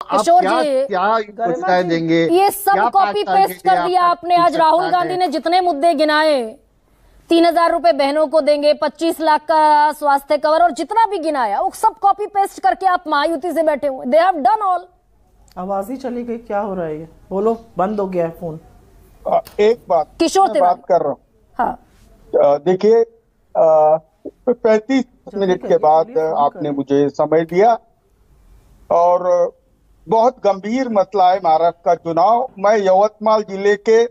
किशोर जी, क्या योजनाएं देंगे? ये सब कॉपी पेस्ट कर दिया आपने। आज राहुल गांधी ने जितने मुद्दे गिनाए, 3,000 रुपए बहनों को देंगे, 25 लाख का स्वास्थ्य कवर और जितना भी गिनाया वो सब कॉपी पेस्ट करके आप महायुति से बैठे हुए। They have done all. आवाज ही चली गई, क्या हो रहा है? बोलो, बंद हो गया है फोन। एक बात किशोर तिवारी बात कर रहा हूँ। हाँ, देखिए 35 मिनट के बाद आपने मुझे समय दिया और बहुत गंभीर मसला है महाराष्ट्र का चुनाव। मैं यवतमाल जिले के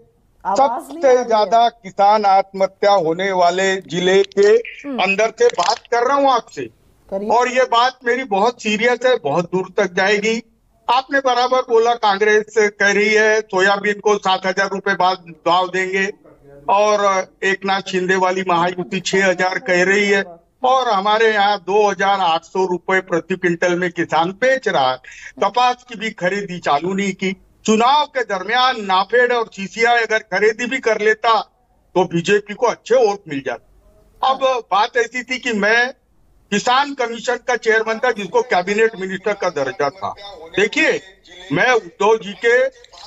सबसे ज्यादा किसान आत्महत्या होने वाले जिले के अंदर से बात कर रहा हूं आपसे, और ये बात मेरी बहुत सीरियस है, बहुत दूर तक जाएगी। आपने बराबर बोला कांग्रेस कह रही है सोयाबीन को 7,000 रुपए बाद भाव देंगे, और एक नाथ शिंदे वाली महायुति 6,000 कह रही है, और हमारे यहाँ 2,800 रुपए प्रति क्विंटल में किसान बेच रहा है। कपास की भी खरीदी चालू नहीं की। चुनाव के दरमियान नाफेड और सीसीआई अगर खरीदी भी कर लेता तो बीजेपी को अच्छे वोट मिल जाते। अब बात ऐसी थी कि मैं किसान कमीशन का चेयरमैन था, जिसको कैबिनेट मिनिस्टर का दर्जा था। देखिए, मैं उद्धव जी के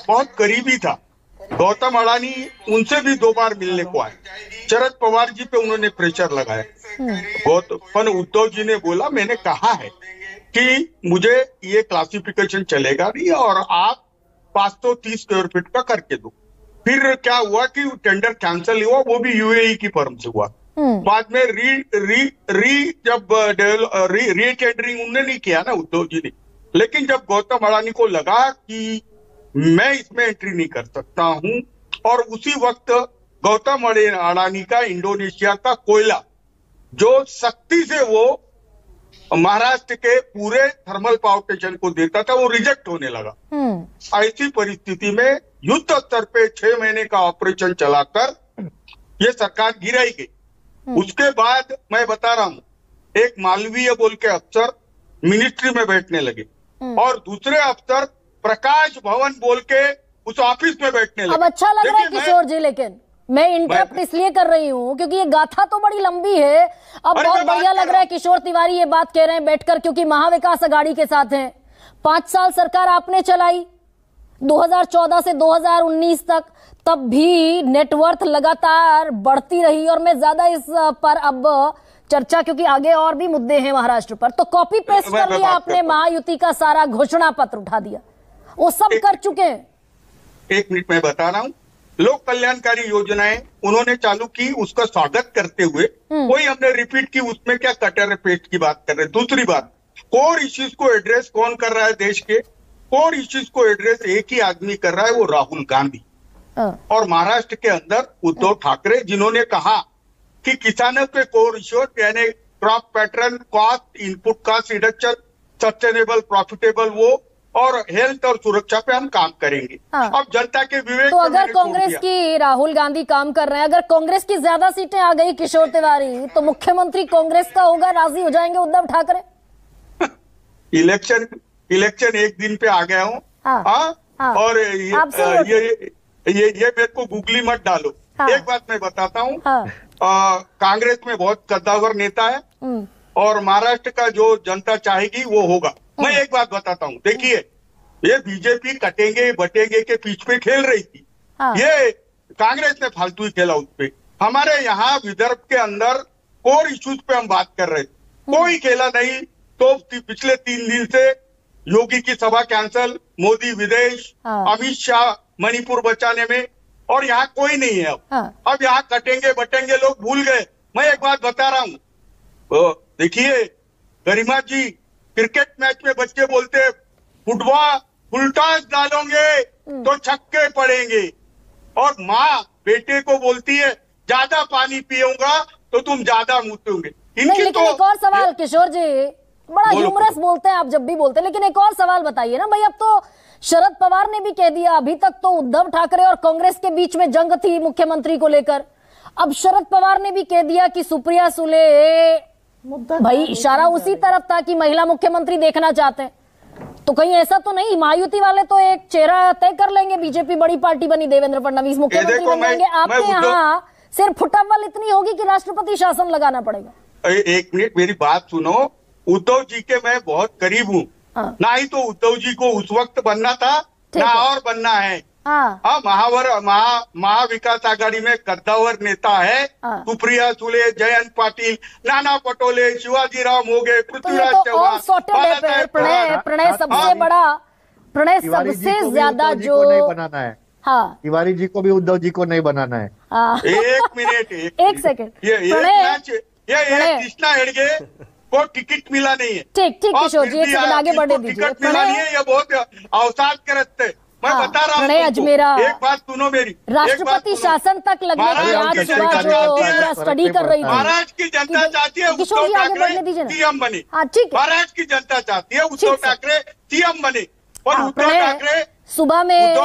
बहुत करीबी था। गौतम अडानी उनसे भी 2 बार मिलने को आए। शरद पवार जी पे उन्होंने प्रेशर लगाया। पर उद्धव जी ने बोला, मैंने कहा है कि मुझे ये क्लासिफिकेशन चलेगा नहीं और आप 530 स्क्वायर फीट का करके दो। फिर क्या हुआ कि टेंडर कैंसिल हुआ, वो भी यूएई की फर्म से हुआ। बाद में जब री टेंडरिंग उन्होंने नहीं किया ना उद्धव जी ने, लेकिन जब गौतम अडानी को लगा कि मैं इसमें एंट्री नहीं कर सकता हूं, और उसी वक्त गौतम अडानी का इंडोनेशिया का कोयला जो सख्ती से वो महाराष्ट्र के पूरे थर्मल पावर स्टेशन को देता था, वो रिजेक्ट होने लगा। ऐसी परिस्थिति में युद्ध स्तर पे 6 महीने का ऑपरेशन चलाकर ये सरकार गिराई गई। उसके बाद मैं बता रहा हूं, एक मालवीय बोल के अफसर मिनिस्ट्री में बैठने लगे और दूसरे अफसर प्रकाश भवन बोल के उस ऑफिस में बैठने लगे। अब अच्छा लग रहा है किशोर जी, लेकिन मैं इंटरप्ट इसलिए कर रही हूँ क्योंकि ये गाथा तो बड़ी लंबी है। अब बहुत बढ़िया लग रहा है किशोर तिवारी ये बात कह रहे हैं बैठकर, क्योंकि महाविकास अघाड़ी के साथ हैं। 5 साल सरकार आपने चलाई, 2014 से 2019 तक, तब भी नेटवर्थ लगातार बढ़ती रही। और मैं ज्यादा इस पर अब चर्चा, क्योंकि आगे और भी मुद्दे हैं महाराष्ट्र पर, तो कॉपी पेस्ट कर दिया आपने, महायुति का सारा घोषणा पत्र उठा दिया, वो सब कर चुके हैं। 1 मिनट में बता रहा हूं, लोक कल्याणकारी योजनाएं उन्होंने चालू की, उसका स्वागत करते हुए कोई हमने रिपीट की, उसमें क्या कटर पेस्ट की बात कर रहे हैं। दूसरी बात, कोर इश्यूज को एड्रेस कौन कर रहा है? देश के कोर इश्यूज को एड्रेस एक ही आदमी कर रहा है, वो राहुल गांधी। और महाराष्ट्र के अंदर उद्धव ठाकरे, जिन्होंने कहा कि किसानों के कोर इश्यूज यानी crop pattern, cost, input cost reduction, sustainable profitable वो, और हेल्थ और सुरक्षा पे हम काम करेंगे। अब जनता के विवेक, तो अगर कांग्रेस की राहुल गांधी काम कर रहे हैं, अगर कांग्रेस की ज्यादा सीटें आ गई किशोर तिवारी, तो मुख्यमंत्री कांग्रेस का होगा, राजी हो जाएंगे उद्धव ठाकरे? इलेक्शन 1 दिन पे आ गया हूँ। और ये मेरे को गूगली मत डालो। एक बात मैं बताता हूँ, कांग्रेस में बहुत कद्दावर नेता है और महाराष्ट्र का जो जनता चाहेगी वो होगा। मैं एक बात बताता हूँ, देखिए, ये बीजेपी कटेंगे बटेंगे के पीछ पे खेल रही थी। ये कांग्रेस ने फालतू ही खेला उस पे। हमारे यहाँ विदर्भ के अंदर कोर इश्यूज पे हम बात कर रहे थे, कोई खेला नहीं। तो पिछले 3 दिन से योगी की सभा कैंसल, मोदी विदेश, अमित शाह मणिपुर बचाने में, और यहाँ कोई नहीं है। अब यहाँ कटेंगे बटेंगे लोग भूल गए। मैं एक बात बता रहा हूँ, देखिए गरिमा जी, क्रिकेट मैच में बच्चे बोलते हैं फुटबॉल फुलटॉस डालोगे तो छक्के पड़ेंगे, और माँ बेटे को बोलती है ज्यादा पानी पियूंगा तो तुम ज्यादा मुतोगे। लेकिन तो एक और सवाल किशोर जी, बड़ा ह्यूमरस बोलते हैं आप जब भी बोलते हैं, लेकिन एक और सवाल बताइए ना भाई। अब तो शरद पवार ने भी कह दिया, अभी तक तो उद्धव ठाकरे और कांग्रेस के बीच में जंग थी मुख्यमंत्री को लेकर, अब शरद पवार ने भी कह दिया कि सुप्रिया सुले, भाई इशारा उसी तरफ था कि महिला मुख्यमंत्री देखना चाहते हैं। तो कहीं ऐसा तो नहीं, महायुति वाले तो एक चेहरा तय कर लेंगे, बीजेपी बड़ी पार्टी बनी, देवेंद्र फडणवीस मुख्यमंत्री बन जाएंगे, आपके यहाँ सिर्फ फुटबॉल इतनी होगी कि राष्ट्रपति शासन लगाना पड़ेगा। 1 मिनट मेरी बात सुनो, उद्धव जी के मैं बहुत करीब हूँ, हाँ। ना ही तो उद्धव जी को उस वक्त बनना था, ठीक ना है। और बनना है। हाँ हाँ, महाविकास आघाड़ी में कद्दावर नेता है हाँ। सुप्रिया सुले, जयंत पाटिल, नाना पटोले, शिवाजीराव मोघे, तो ये पृथ्वीराज तो चौहान, ऑल सॉर्टेड है बालासाहेब प्रणय। प्रणय सबसे हाँ। बड़ा, प्रणय तिवारी जी सबसे को भी ज्यादा उद्धव जी जो को नहीं बनाना है। हाँ तिवारी जी को भी उद्धव जी को नहीं बनाना है। हाँ एक मिनट एक सेकंड ये प्रणय, ये कृष्णा हेडगे को टिकट मिला नहीं है। ठीक ठीक और किशोर फिर जी, एक भी सेकंड आगे इसको बढ़ने दीजिए। टिकट मिला नहीं है, ये बहुत अवसाद के रस्ते। मैं हाँ, बता रहा हूँ प्रणय तुमको। अजमेरा, एक बात सुनो मेरी, एक बात राष्ट्रपति सुनो। शासन तक लगने की महाराज आज की सुबह जनता जो चाहती है, पूरा स्टडी कर रही थी। महाराष्ट्र की जनता चाहती है किशोर उद्धव जी आगे बढ़ने दीजिए ठाकरे ना। सीएम बने। हाँ ठीक है। महाराष्ट्र की जनता चाहती है उद्धव ठीक है। ठाकरे सीएम बने और हाँ, उद्धव प्रणय, ठाकरे सुबह में